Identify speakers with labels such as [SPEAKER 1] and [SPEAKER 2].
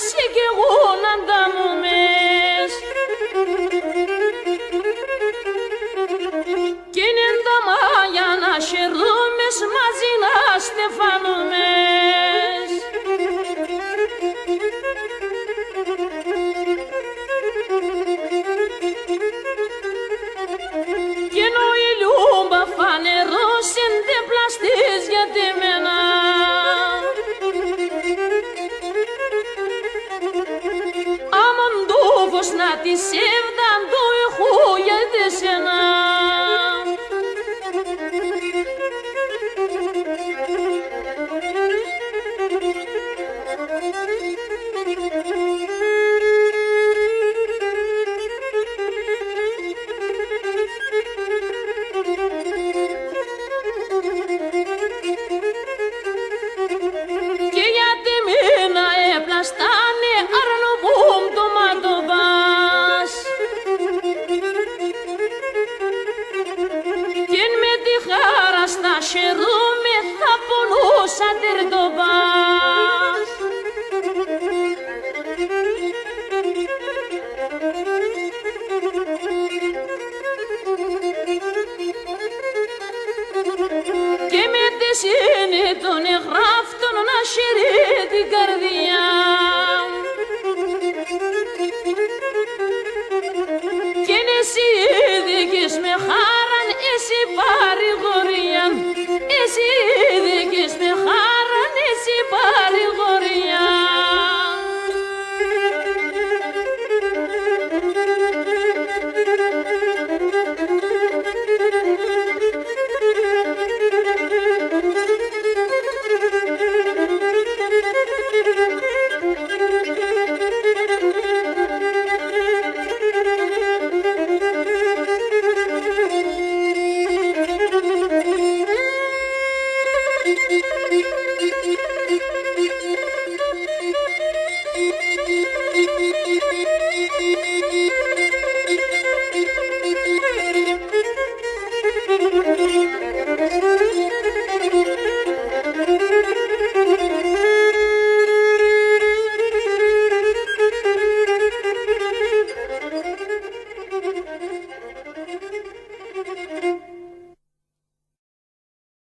[SPEAKER 1] σι κι εγώ να ανταμούμες. Κι είναι τα μάγια να χαιρούμες μαζί να στεφανούμες. Κι ενώ η λιούμπα φανερός είναι πλαστής για τη μένα. Άμον τούφος να τη σέβδαν του ηχού για τη σένα. Και γιατί μήνα έπλαστανε αρνοβούμ το μάτοβας. Κι με τη χάρα στα χερούμε θα πονούσα τερτοβάς. Και με τη σύνη των εγγράφτων να χαιρεί την καρδιά. Κι είναι εσύ δικής με χάραν εσύ πάρει